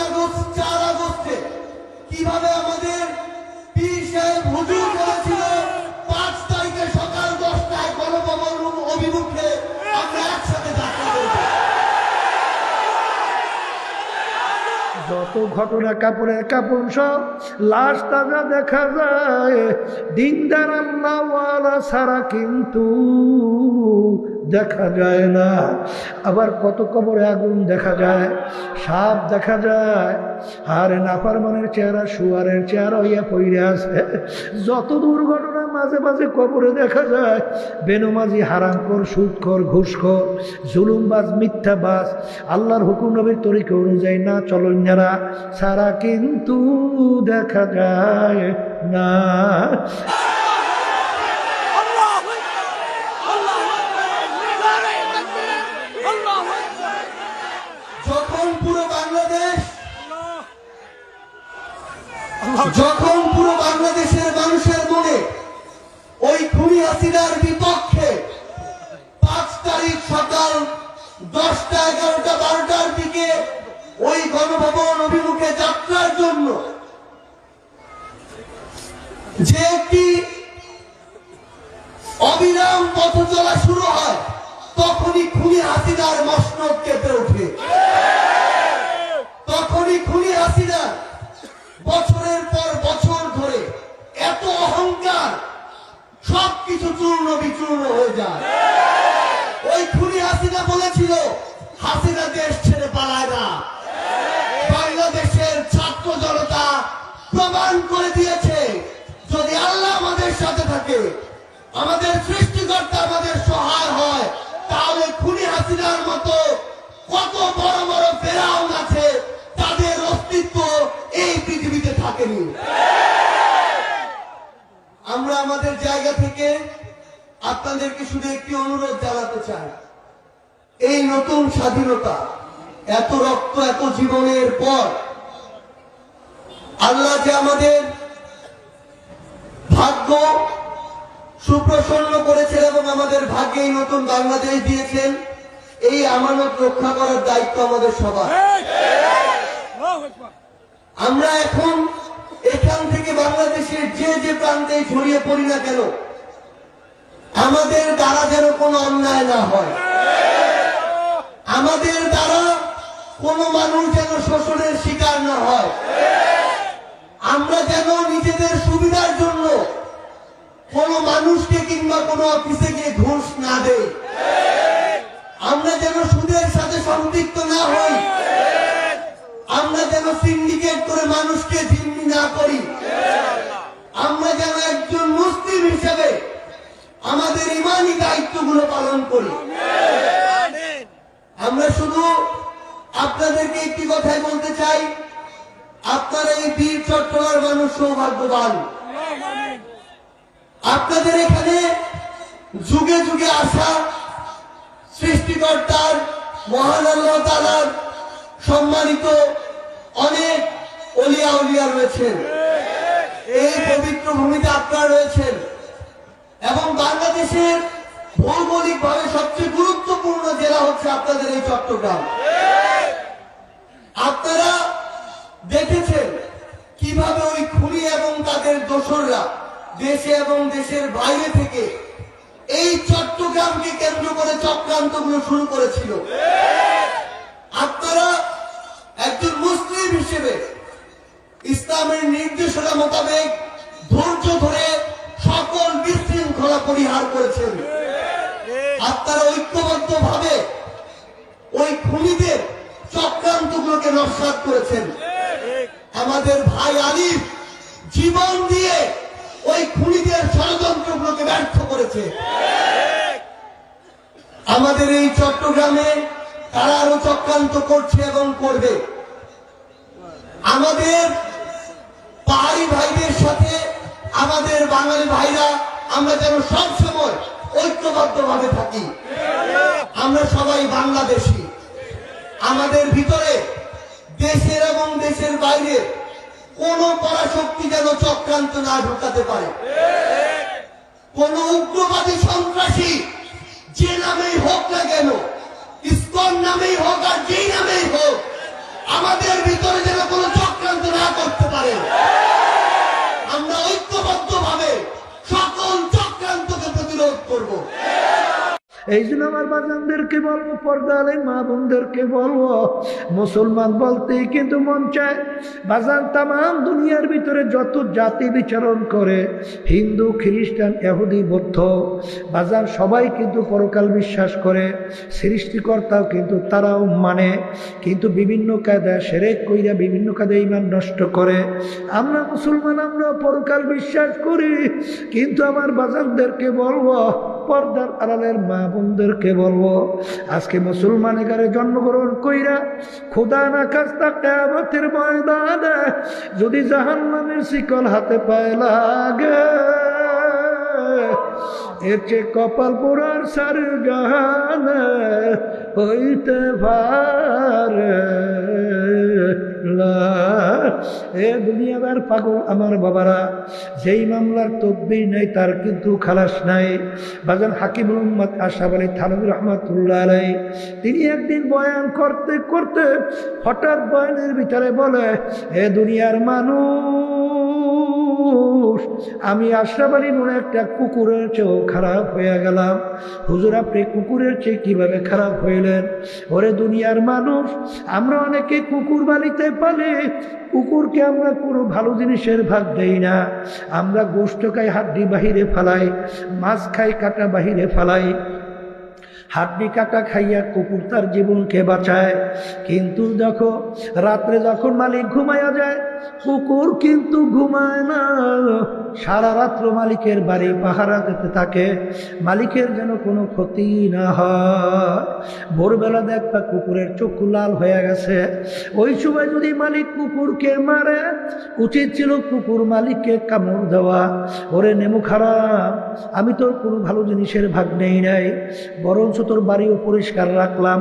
August 4 আগস্টে কিভাবে আমাদের পীর সাহেব হুজুর বলেছিল 5 তারিখে সকাল 10টায় গণভবন অভিমুখে আমরা একসাথে যাত্রা করব। যত ঘটনা কাপড়ের কাপড় সব লাশ তাজা দেখা যায়, দিনদার আল্লাহওয়ালা ছাড়া কিন্তু দেখা যায় না। আবার কত কবরে আগুন দেখা যায়, সাপ দেখা যায়, আর নাফরমানের চেহারা শুয়ারের চেহারা হইয়া পড়ে আছে। যত দুর্ঘটনা মাঝে মাঝে কবরে দেখা যায়, বেনমাজি, হারামখোর, সুদখোর, ঘুষখোর, জুলুমবাজ, মিথ্যাবাজ, আল্লাহর হুকুম নবীর তরিকা অনুযায়ী না চলন্যারা ছাড়া কিন্তু দেখা যায় না। যখন পুরো বাংলাদেশের মানুষের মনে ওই খুনি হাসিনার বিপক্ষে 5 তারিখ সকাল 10টা, 11টা, 12টার দিকে ওই গণভবন অভিমুখে যাত্রার জন্য যে একটি অবিরাম পথ চলা শুরু হয়, তখনই খুনি হাসিনার মসনদ কেঁপে ওঠে। তখনই খুনি হাসিনা বছরের পর বছর ধরে এত অহংকার, সবকিছু চূর্ণ বিচূর্ণ হয়ে যায়। ওই খুনি হাসিনা বলেছিল হাসিনা দেশ ছেড়ে পালায় না। বাংলাদেশের ছাত্র জনতা প্রমাণ করে দিয়েছে, যদি আল্লাহ আমাদের সাথে থাকে, আমাদের সৃষ্টিকর্তা আমাদের সহায় হয়, তাহলে খুনি হাসিনার মতো কত বড় বড় ফেরাউন আছে, তাদের অস্তিত্ব এই পৃথিবীতে থাকেনি। আমরা আমাদের জায়গা থেকে আপনাদেরকে শুধু একটি অনুরোধ জানাতে চাই, এই নতুন স্বাধীনতা, এত রক্ত, এত জীবনের পর আল্লাহ যে আমাদের ভাগ্য সুপ্রসন্ন করেছেন এবং আমাদের ভাগ্যে এই নতুন বাংলাদেশ দিয়েছেন, এই আমানত রক্ষা করার দায়িত্ব আমাদের সবার। আমরা এখন এখান থেকে বাংলাদেশের যে যে প্রান্তে ছড়িয়ে পড়ি না কেন, আমাদের দ্বারা যেন কোনো অন্যায় না হয়, আমাদের দ্বারা কোনো মানুষ যেন শোষণের শিকার না হয়, আমরা যেন নিজেদের সুবিধার জন্য কোনো মানুষকে কিংবা কোনো অফিসে গিয়ে ঘুষ না দেই, আমরা যেন সুদের সাথে সম্পৃক্ত না হই, আমরা যেন সিন্ডিকেট করে মানুষকে জিম্মি না করি, আমরা যেন একজন মুসলিম হিসেবে আমাদের ইমানি দায়িত্বগুলো পালন করি। আমরা শুধু আপনাদেরকে একটি কথাই বলতে চাই, আপনারা এই বীর চট্টলার মানুষ সৌভাগ্যবান। আপনাদের এখানে যুগে যুগে আসা সৃষ্টিকর্তার, মহান আল্লাহ তাআলার সম্মানিত অনেক ওলিয়া উলিয়া রয়েছেন। এই পবিত্র ভূমিতে আপনারা রয়েছেন এবং বাংলাদেশের ভৌগোলিকভাবে সবচেয়ে গুরুত্বপূর্ণ জেলা হচ্ছে আপনাদের এই চট্টগ্রাম। আপনারা দেখেছেন কিভাবে ওই খুনি এবং তাদের দোসররা দেশে এবং দেশের বাইরে থেকে এই চট্টগ্রামকে কেন্দ্র করে চক্রান্তগুলো শুরু করেছিল। আপনারা একজন মুসলিম হিসেবে ইসলামের নির্দেশনা মোতাবেক ধৈর্য ধরে সকল বিশৃঙ্খলা পরিহার করেছেন। আপনারা ঐক্যবদ্ধ ভাবে ওই খুনিদের চক্রান্তগুলোকে নস্যাৎ করেছেন। আমাদের ভাই আলিফ জীবন দিয়ে ওই খুনিদের ষড়যন্ত্রগুলোকে ব্যর্থ করেছে। আমাদের এই চট্টগ্রামে তারা আরো চক্রান্ত করছে এবং করবে। আমাদের পাহাড়ি ভাইদের সাথে আমাদের বাঙালি ভাইরা আমরা যেন সবসময় ঐক্যবদ্ধ ভাবে থাকি। আমরা সবাই বাংলাদেশী। আমাদের ভিতরে দেশের এবং দেশের বাইরে কোন পরাশক্তি যেন চক্রান্ত না ঢুকাতে পারে। কোন উগ্রবাদী সন্ত্রাসী যে নামেই হোক না কেন, ইসকন নামেই হোক আর যেই নামেই হোক, আমাদের ভিতরে এই জন্য আমার বাজানদেরকে বলবো, পর্দালে মা বোনদেরকে বলবো, মুসলমান বলতেই কিন্তু মন চায় বাজান তাম দুনিয়ার ভিতরে যত জাতি বিচরণ করে, হিন্দু, খ্রিস্টান, ইহুদি, বৌদ্ধ, বাজান সবাই কিন্তু পরকাল বিশ্বাস করে, সৃষ্টিকর্তাও কিন্তু তারাও মানে, কিন্তু বিভিন্ন কায়দায় শিরক কইরা বিভিন্ন কায়দায় ঈমান নষ্ট করে। আমরা মুসলমান, আমরা পরকাল বিশ্বাস করি, কিন্তু আমার বাজানদেরকে বলবো, পর্দার আড়ালের মা বোনদেরকে বলবো, আজকে মুসলমানের ঘরে জন্মগ্রহণ কইরা খোদা না খাস্তা কিয়ামতের ময়দানে যদি জাহান্নামের শিকল হাতে পায় লাগে, এর চেয়ে কপাল পোড়ার সার জাহানে হইতে পারে না। এ দুনিয়াদার পাগল আমার বাবারা, যেই মামলার তদবির নেই তার কিন্তু খালাস নাই। বাজান হাকিমুল উম্মত আশরাফ আলী থানভী রহমাতুল্লাহ আলাইহি, তিনি একদিন বয়ান করতে করতে হঠাৎ বয়ানের ভিতরে বলে, হে দুনিয়ার মানুষ, আমি আশরাফ আলী মনে একটা কুকুরের চেয়েও খারাপ হয়ে গেলাম। হুজুর, আপনি কুকুরের চেয়ে কিভাবে খারাপ হইলেন? ওরে দুনিয়ার মানুষ, আমরা অনেকে কুকুর বাড়িতে পালি, কুকুরকে আমরা কোনো ভালো জিনিসের ভাগ দেই না। আমরা গোশত খাই, হাড্ডি বাহিরে ফালাই, মাছ খাই, কাটা বাহিরে ফালাই। হাড্ডি কাটা খাইয়া কুকুর তার জীবনকে বাঁচায়, কিন্তু দেখো রাত্রে যখন মালিক ঘুমাইয়া যায়, কুকুর কিন্তু ঘুমায় না, সারা রাত্র মালিকের বাড়ি পাহারা দিতে থাকে, মালিকের যেন কোনো ক্ষতি না হয়। ভোরবেলা দেখবা কুকুরের চক্ষু লাল হয়ে গেছে, ওই সময় যদি মালিক কুকুরকে মারে, উচিত ছিল কুকুর মালিককে কামড় দেওয়া। ওরে নেমু খারাপ, আমি তোর কোনো ভালো জিনিসের ভাগ নেই নাই, বরঞ্চ তোর বাড়িও পরিষ্কার রাখলাম,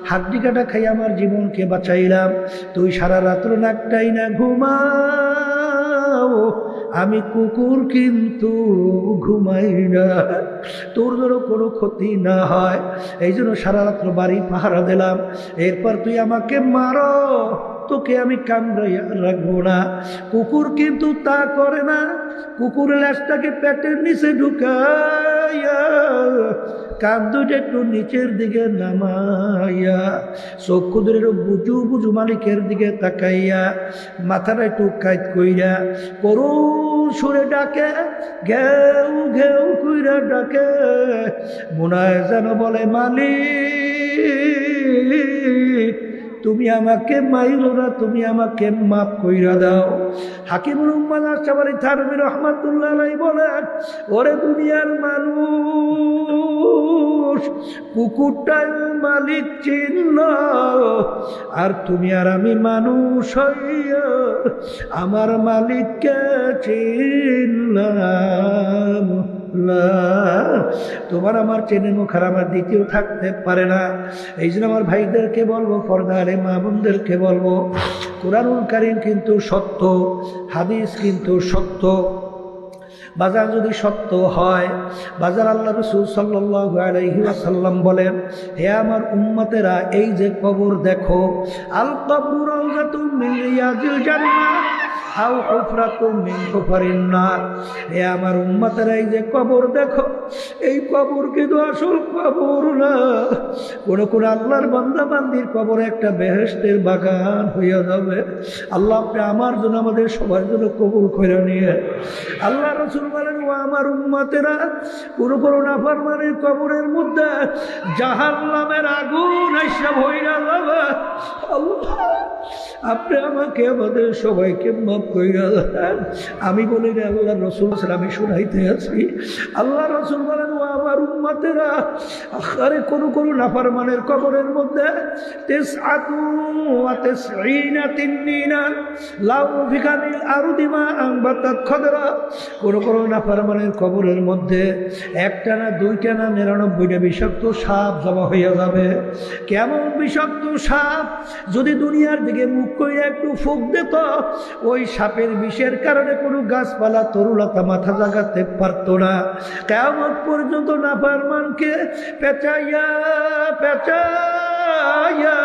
হাড্ডি কাটা খাই আমার জীবনকে বাঁচাইলাম, তুই সারা রাত্র নাকটাই না ঘুমাও, আমি কুকুর কিন্তু ঘুমাই না, তোর যেন কোনো ক্ষতি না হয়, এই জন্য সারা রাত্র বাড়ি পাহারা দিলাম। এরপর তুই আমাকে মারো, তোকে আমি কামড়াইয়া রাখবো না। কুকুর কিন্তু তা করে না, কুকুরের ল্যাজটাকে পেটের নিচে ঢুকাইয়া কান দুটো একটু নিচের দিকে নামাইয়া, চক্ষু দুটো বুজু বুজু মালিকের দিকে তাকাইয়া, মাথাটা একটু কাইত কইরা করুণ সুরে ডাকে, ঘেউ ঘেউ কইরা ডাকে, মনে হয় যেন বলে, মালিক তুমি আমাকে মাইলো না, তুমি আমাকে মাফ কইরা দাও। হাকিমুল উম্মত আশরাফ আলী থানভী রহমাতুল্লাহ আলাইহি বলেন, ওরে দুনিয়ার মানুষ, কুকুরটাই মালিক চিনল, আর তুমি আর আমি মানুষ হইয়া আমার মালিককে চিনলাম না। তোমার আমার চেনে মুখ আর আমার দ্বিতীয় থাকতে পারে না। এই জন্য আমার ভাইদেরকে বলবো, পর্দারে মা বোনদেরকে বলবো, কুরআনুল কারীম কিন্তু সত্য, হাদিস কিন্তু সত্য। বাজার যদি সত্য হয়, বাজার আল্লাহ রাসূল সাল্লাল্লাহু আলাইহি ওয়াসাল্লাম বলেন, হে আমার উম্মতেরা, এই যে কবর দেখো, আল কবরু রাউযাতুম মিন রিয়াজিল জান্নাহ আও হুফরাতুম মিন হুফারিন নার। হে আমার উম্মতেরা, এই যে কবর দেখো, এই কবর কিন্তু আসল কবর না, কোন কোন আল্লাহর বান্দা বান্দির কবর একটা বেহেশতের বাগান হইয়া যাবে। আল্লাহ আপনি আমার জন্য, আমাদের সবার জন্য কবুল করে নিয়ে। আল্লাহ রাসূল বলেন, ও আমার উম্মতেরা, কোন কোন নাফরমানের কবরের মধ্যে জাহান্নামের আগুন এসে ভইরা যাবে। আল্লাহ আপনি আমাকে, আমাদের সবাইকে মাফ কইরা দেন। আমি বলি না, আল্লাহ রাসূল আমি শুনাইতে আছি। আল্লাহ রাসূল বলেন, ও আমার উম্মতেরা, আরে কোন কোন নাফরমানের কবরের মধ্যে 99 তিন্নিনা লাউ ফিকানিল আরদি মা আনবাতাত খদরা। কোন কোন নাফরমানের কবরের মধ্যে একটা না, দুইটা না, 99টা বিষাক্ত সাপ জমা হইয়া যাবে। কেমন বিষাক্ত সাপ? যদি দুনিয়ার দিকে মুখ কইরা একটু ফুঁক দিত, ওই সাপের বিষের কারণে কোনো গাছপালা তরুলতা মাথা জাগাতে পারত না। কিয়ামত পর্যন্ত নাফরমানকে পেঁচাইয়া পেঁচাইয়া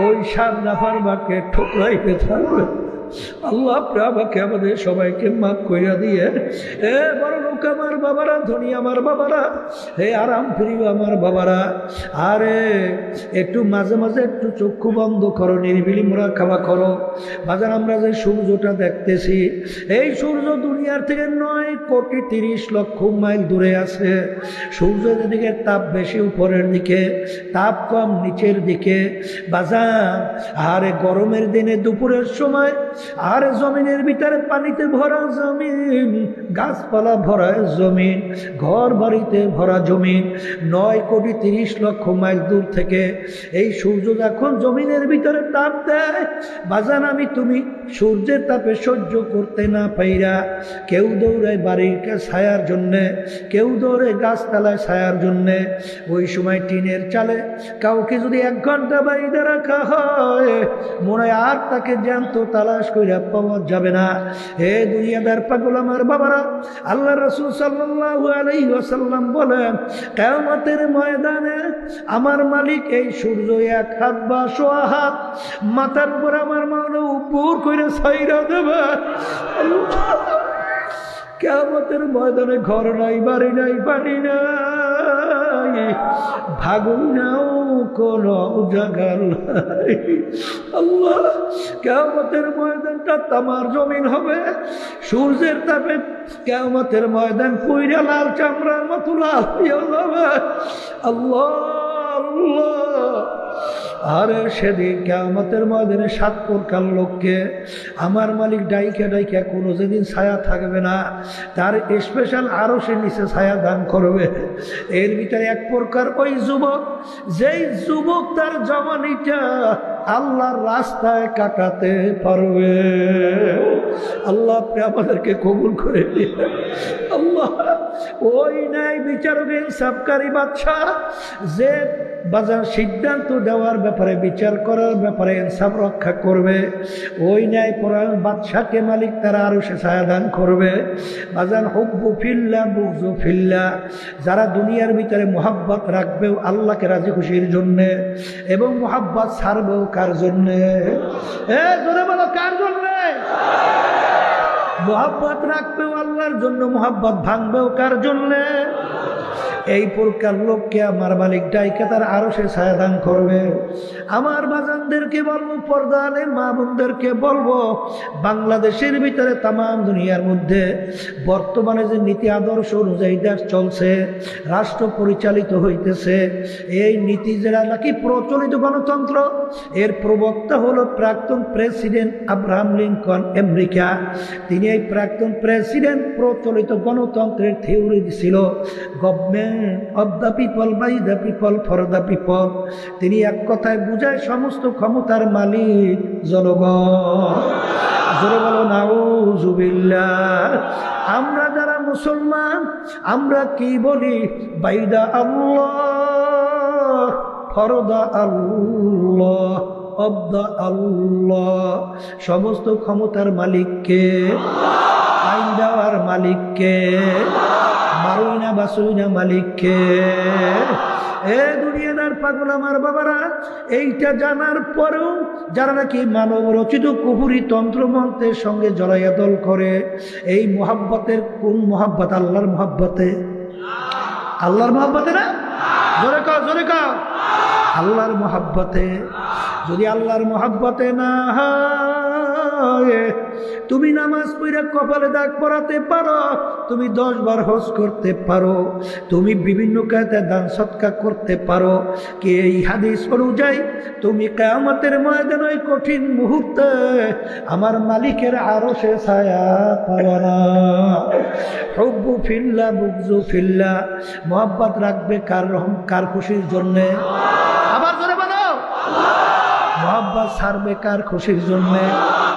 ওই সাপ নাফরমানকে ঠোকরাইতে থাকবে। আল্লাহ আপনি আমাকে আমাদের সবাইকে মাফ কইরা দিয়ে এ বড় লোক আমার বাবারা, ধনী আমার বাবারা, হে আরাম প্রিয় আমার বাবারা, আরে একটু মাঝে মাঝে একটু চক্ষু বন্ধ করো, নিরিবিলি মোরা খাওয়া করো। বাজার আমরা যে সূর্যটা দেখতেছি, এই সূর্য দুনিয়ার থেকে 9,30,00,000 মাইল দূরে আছে। সূর্য যেদিকে তাপ বেশি উপরের দিকে, তাপ কম নিচের দিকে। বাজার আরে গরমের দিনে দুপুরের সময় আরে জমিনের ভিতরে পানিতে ভরা জমিন, গাছপালা ভরা জমিন, ঘর বাড়িতে ভরা জমিন, 9,30,00,000 মাইল দূর থেকে এই সূর্য যখন জমিনের ভিতরে তাপ দেয়, বাজান আমি তুমি সূর্যের তাপে সহ্য করতে না পাইরা কেউ দৌড়ায় বাড়ির ছায়ার জন্যে, কেউ দৌড়ে গাছতলায় ছায়ার জন্যে। ওই সময় টিনের চালে কাউকে যদি 1 ঘন্টা বাইরে রাখা হয়, মনে হয় আর তাকে জ্যান্ত তালাশ কইরা পাওয়া যাবে না। হে দুনিয়াদার পাগল আমার বাবারা, আল্লাহ রাসূল সাল্লাল্লাহু আলাইহি ওয়াসাল্লাম বলেন, কিয়ামতের ময়দানে আমার মালিক এই সূর্য 1 হাত বা 1.5 হাত মাথার উপর আমার মাওলা উপর কইরা ছাইরা দেবে। কিয়ামতের ময়দানে ঘর নাই, বাড়ি নাই, পানি নাই, ভাগুন নাও কোন জায়গা নাই। আল্লাহ, কিয়ামতের ময়দানটা তামার জমিন হবে, সূর্যের তাপে কিয়ামতের ময়দান পুইরা লাল চামড়ার মতো লাল হয়ে যাবে। আল্লাহ আল্লাহ, আরে সেদিন কিয়ামতের ময়দানে 7 প্রকার লোককে আমার মালিক ডাইকা ডাইকা কোনো যেদিন ছায়া থাকবে না, তার স্পেশাল আরশের নিচে ছায়া দান করবে। এর ভিতরে 1 প্রকার ওই যুবক, যেই যুবক তার জওয়ানিটা আল্লাহর রাস্তায় কাটাতে পারবে। আল্লাহ আপনি আমাদেরকে কবুল করে দিন। আল্লাহ, ওই নাই বিচারক ইনসাফকারী বাদশাহ, যে বাজার সিদ্ধান্ত দেওয়ার ব্যাপারে, বিচার করার ব্যাপারে ইনসাফ রক্ষা করবে। ওই ন্যায় পরায়ণ বাদশাকে মালিক তারা আরো সে ছায়া দান করবে। বাজার হুব্বু ফিল্লাহ বুগযু ফিল্লাহ, যারা দুনিয়ার ভিতরে মোহাব্বত রাখবেও আল্লাহকে রাজি খুশির জন্যে, এবং মোহাব্বত ছাড়বেও কার জন্যে? জোরে বলো, কার জন্যে? মোহাব্বত রাখবেও আল্লাহর জন্য, মোহাব্বত ভাঙবেও কার জন্যে? এই প্রকার লোককে আমার মালিক ডাইকে তার আরো সে ছায়া দান করবে। আমার বাজানদেরকে বলবো, পর্দানের মা বোনদেরকে বলবো, বাংলাদেশের ভিতরে তাম দুনিয়ার মধ্যে বর্তমানে যে নীতি আদর্শ অনুযায়ী দেশ চলছে, রাষ্ট্র পরিচালিত হইতেছে, এই নীতি যেটা নাকি প্রচলিত গণতন্ত্র, এর প্রবক্তা হলো প্রাক্তন প্রেসিডেন্ট আব্রাহাম লিঙ্কন আমেরিকা। তিনি এই প্রাক্তন প্রেসিডেন্ট প্রচলিত গণতন্ত্রের থিওরি ছিল, government of the people, by the people, for the people. তিনি এক কথায় বুঝায় সমস্ত ক্ষমতার মালিক জনগণ। জোরে বলো নাউজুবিল্লাহ। আমরা যারা মুসলমান, আমরা কি বলি? By the Allah, for the Allah, of the Allah. সমস্ত ক্ষমতার মালিককে, আইন দেওয়ার মালিককে, মারুইনা বাসুইনা মালিককে। এ দুনিয়াদার পাগল আমার বাবারা, এইটা জানার পরেও যারা নাকি মানব রচিত কুফুরি তন্ত্রমন্ত্রের সঙ্গে জড়াইয়া দল করে, এই মোহাব্বতের কোন মোহাব্বত? আল্লাহর মোহাব্বতে। আল্লাহর মোহাব্বতে না? জোরে কও, জোরে কও। আল্লাহর মোহাব্বতে। যদি আল্লাহর মোহাব্বতে না হয়, তুমি নামাজ পড়ে কপালে দাগ পরাতে পারো, তুমি 10 বার হজ করতে পারো, তুমি বিভিন্ন কাজে দান সৎকার করতে পারো, কি এই হাদিস অনুযায়ী তুমি কিয়ামতের ময়দানে ওই কঠিন মুহূর্তে আমার মালিকের আরশে ছায়া পাওয়া না। হুব্বু ফিল্লাহ বুগযু ফিল্লাহ, মোহাব্বত রাখবে কার খুশির জন্যে? আবার জোরে বলো, মোহাব্বত ছাড়বে কার খুশির জন্যে?